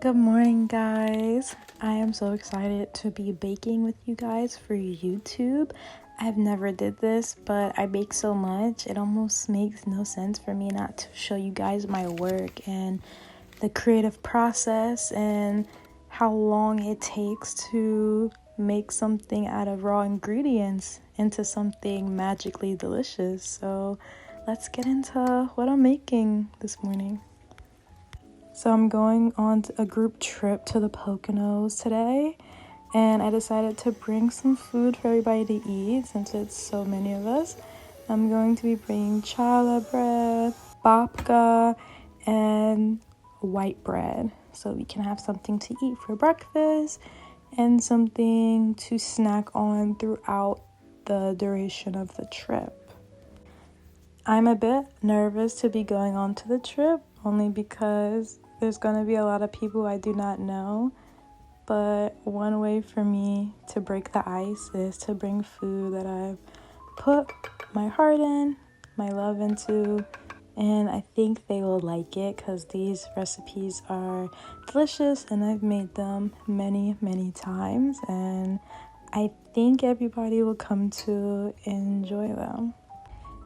Good morning, guys. I am so excited to be baking with you guys for YouTube. I've never did this, but I bake so much it almost makes no sense for me not to show you guys my work and the creative process and how long it takes to make something out of raw ingredients into something magically delicious. So let's get into what I'm making this morning. So I'm going on a group trip to the Poconos today, and I decided to bring some food for everybody to eat since it's so many of us. I'm going to be bringing challah bread, babka, and white bread so we can have something to eat for breakfast and something to snack on throughout the duration of the trip. I'm a bit nervous to be going on to the trip only because there's going to be a lot of people I do not know, but one way for me to break the ice is to bring food that I've put my heart in, my love into, and I think they will like it because these recipes are delicious and I've made them many times, and I think everybody will come to enjoy them.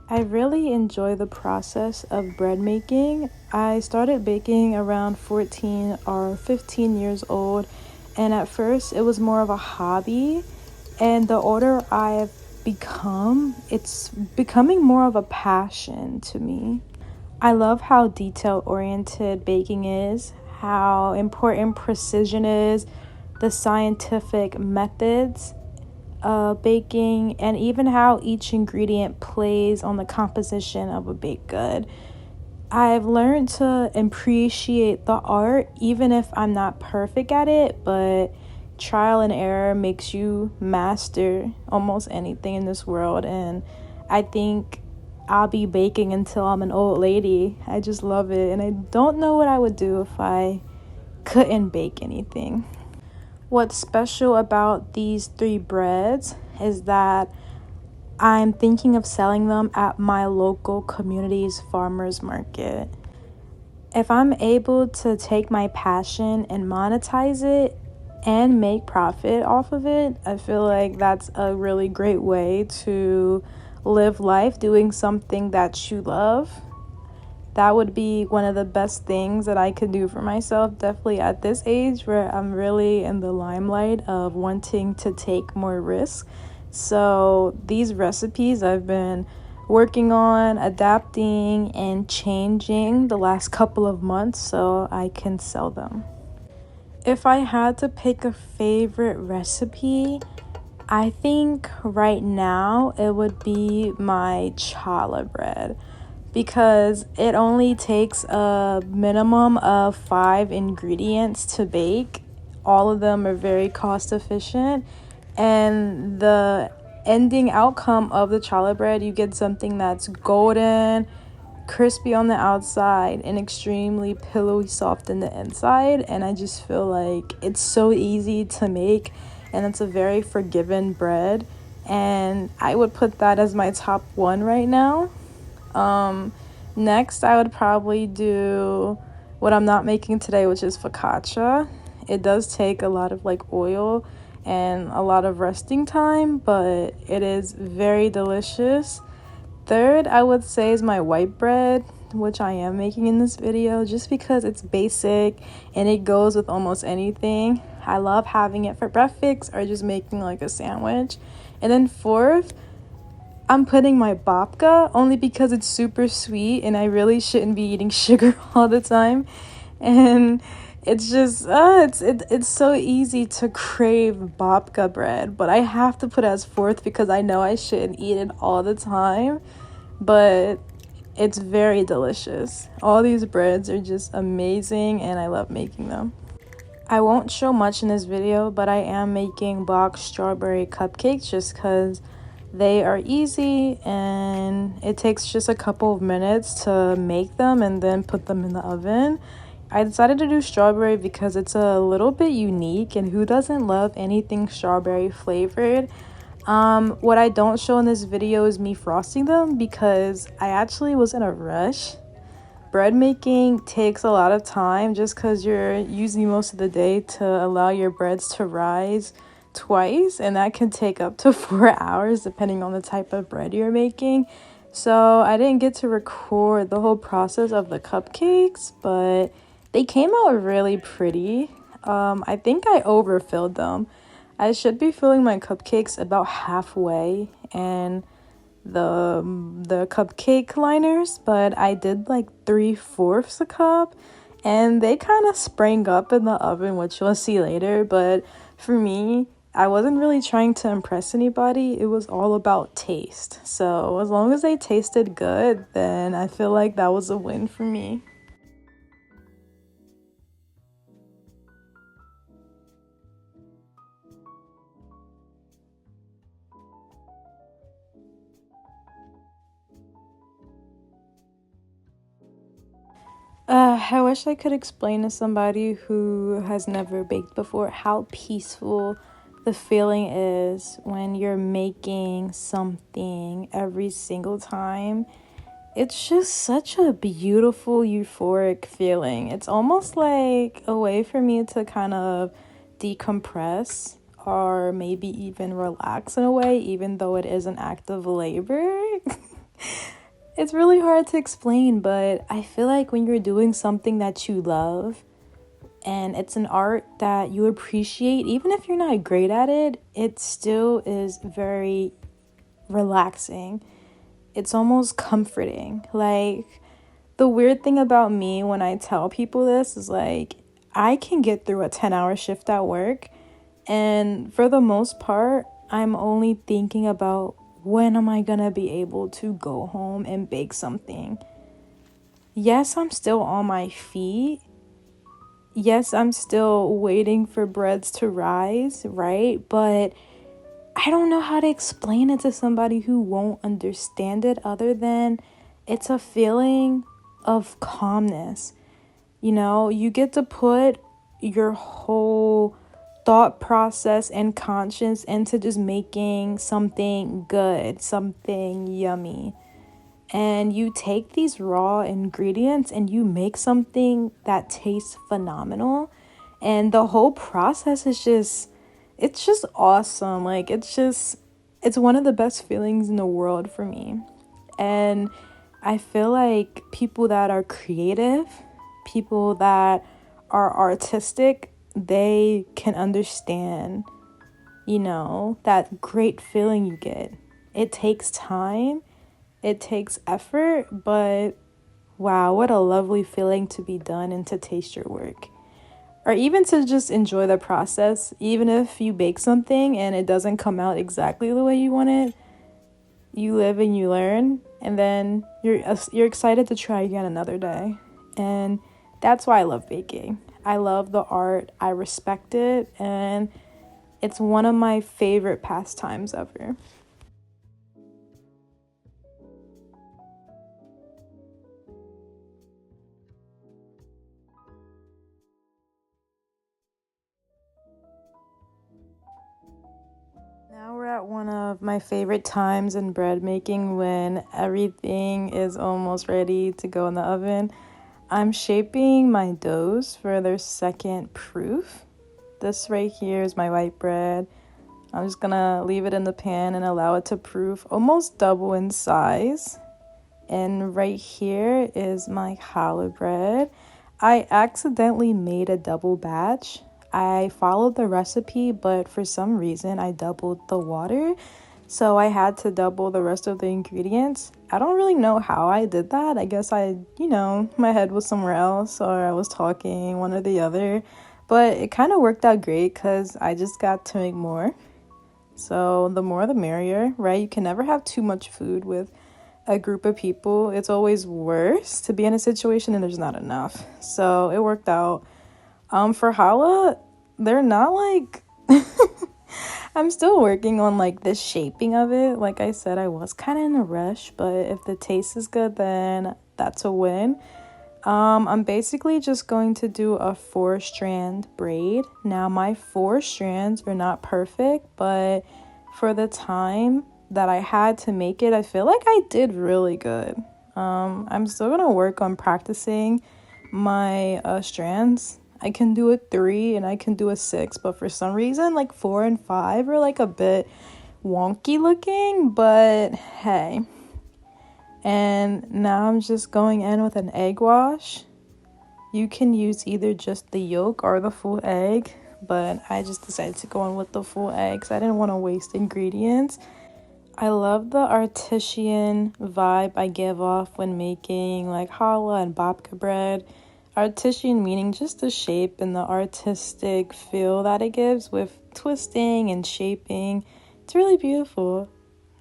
I really enjoy the process of bread making. I started baking around 14 or 15 years old, and at first it was more of a hobby, and the older I've become, it's becoming more of a passion to me. I love how detail-oriented baking is, how important precision is, the scientific methods baking, and even how each ingredient plays on the composition of a baked good. I've learned to appreciate the art even if I'm not perfect at it, but trial and error makes you master almost anything in this world, and I think I'll be baking until I'm an old lady. I just love it, and I don't know what I would do if I couldn't bake anything. What's special about these 3 breads is that I'm thinking of selling them at my local community's farmers market. If I'm able to take my passion and monetize it and make profit off of it, I feel like that's a really great way to live life doing something that you love. That would be one of the best things that I could do for myself, definitely at this age where I'm really in the limelight of wanting to take more risks. So these recipes I've been working on, adapting, and changing the last couple of months so I can sell them. If I had to pick a favorite recipe, I think right now it would be my challah bread, because it only takes a minimum of 5 ingredients to bake. All of them are very cost efficient, and the ending outcome of the challah bread, you get something that's golden, crispy on the outside, and extremely pillowy soft in the inside. And I just feel like it's so easy to make, and it's a very forgiving bread, and I would put that as my top 1 right now. Next I would probably do what I'm not making today, which is focaccia. It does take a lot of oil and a lot of resting time, but it is very delicious. Third, I would say, is my white bread, which I am making in this video just because it's basic and it goes with almost anything. I love having it for breakfast or just making a sandwich. And then fourth, I'm putting my babka only because it's super sweet and I really shouldn't be eating sugar all the time. And it's just, it's so easy to crave babka bread, but I have to put it as fourth because I know I shouldn't eat it all the time, but it's very delicious. All these breads are just amazing and I love making them. I won't show much in this video, but I am making box strawberry cupcakes just because they are easy and it takes just a couple of minutes to make them and then put them in the oven. I decided to do strawberry because it's a little bit unique, and who doesn't love anything strawberry flavored? What I don't show in this video is me frosting them because I actually was in a rush, bread making takes a lot of time just because you're using most of the day to allow your breads to rise twice, and that can take up to 4 hours depending on the type of bread you're making. So I didn't get to record the whole process of the cupcakes, but they came out really pretty. I think I overfilled them. I should be filling my cupcakes about halfway and the cupcake liners, but I did like 3/4 a cup, and they kind of sprang up in the oven, which you'll see later. But for me, I wasn't really trying to impress anybody. It was all about taste. So as long as they tasted good, then I feel like that was a win for me. I wish I could explain to somebody who has never baked before how peaceful the feeling is when you're making something every single time. It's just such a beautiful, euphoric feeling. It's almost like a way for me to kind of decompress or maybe even relax in a way, even though it is an act of labor. It's really hard to explain, but I feel like when you're doing something that you love and it's an art that you appreciate, even if you're not great at it, it still is very relaxing. It's almost comforting. Like, the weird thing about me when I tell people this is like, I can get through a 10-hour shift at work, and for the most part, I'm only thinking about when am I gonna be able to go home and bake something. Yes, I'm still on my feet. Yes, I'm still waiting for breads to rise, right? But I don't know how to explain it to somebody who won't understand it other than it's a feeling of calmness. You know, you get to put your whole thought process and conscience into just making something good, something yummy. And you take these raw ingredients and you make something that tastes phenomenal. And the whole process is it's just awesome. Like, it's one of the best feelings in the world for me. And I feel like people that are creative, people that are artistic, they can understand, that great feeling you get. It takes time, it takes effort, but wow, what a lovely feeling to be done and to taste your work. Or even to just enjoy the process. Even if you bake something and it doesn't come out exactly the way you want it, you live and you learn, and then you're excited to try again another day. And that's why I love baking. I love the art, I respect it, and it's one of my favorite pastimes ever. Now we're at one of my favorite times in bread making, when everything is almost ready to go in the oven. I'm shaping my doughs for their second proof. This right here is my white bread. I'm just gonna leave it in the pan and allow it to proof, almost double in size. And right here is my challah bread. I accidentally made a double batch. I followed the recipe, but for some reason I doubled the water. So I had to double the rest of the ingredients. I don't really know how I did that. I guess my head was somewhere else, or I was talking, one or the other. But it kind of worked out great because I just got to make more. So the more the merrier, right? You can never have too much food with a group of people. It's always worse to be in a situation and there's not enough. So it worked out. For challah, they're not like I'm still working on like the shaping of it. Like I said, I was kind of in a rush, but if the taste is good, then that's a win. I'm basically just going to do a 4-strand braid. Now my 4 strands are not perfect, but for the time that I had to make it, I feel like I did really good. I'm still gonna work on practicing my strands. I can do a 3 and I can do a 6, but for some reason like 4 and 5 are like a bit wonky looking, but hey. And now I'm just going in with an egg wash. You can use either just the yolk or the full egg, but I just decided to go in with the full egg because I didn't want to waste ingredients. I love the artisan vibe I give off when making like challah and babka bread. Artisan meaning just the shape and the artistic feel that it gives with twisting and shaping. It's really beautiful.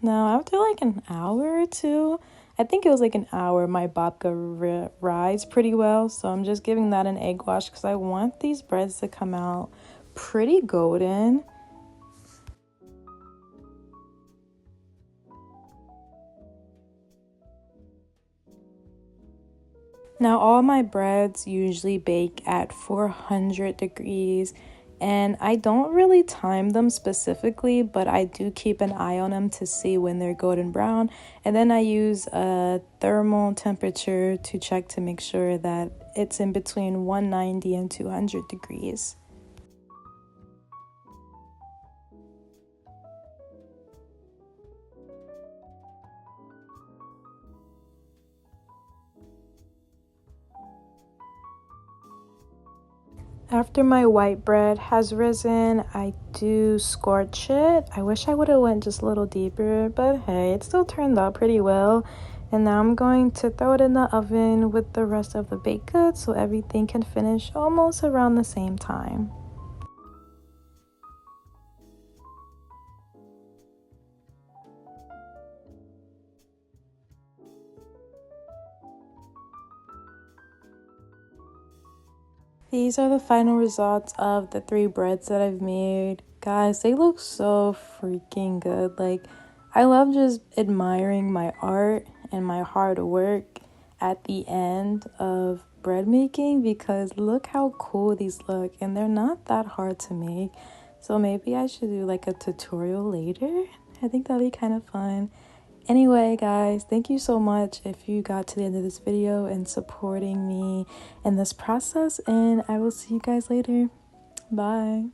Now, after like an hour or two, I think it was like an hour, my babka rise pretty well. So I'm just giving that an egg wash because I want these breads to come out pretty golden. Now, all my breads usually bake at 400 degrees, and I don't really time them specifically, but I do keep an eye on them to see when they're golden brown. And then I use a thermal temperature to check to make sure that it's in between 190 and 200 degrees. After my white bread has risen, I do scorch it. I wish I would have went just a little deeper, but hey, it still turned out pretty well. And now I'm going to throw it in the oven with the rest of the baked goods so everything can finish almost around the same time. These are the final results of the 3 breads that I've made. Guys, they look so freaking good. Like, I love just admiring my art and my hard work at the end of bread making because look how cool these look and they're not that hard to make. So maybe I should do like a tutorial later. I think that'd be kind of fun. Anyway, guys, thank you so much if you got to the end of this video and supporting me in this process, and I will see you guys later. Bye.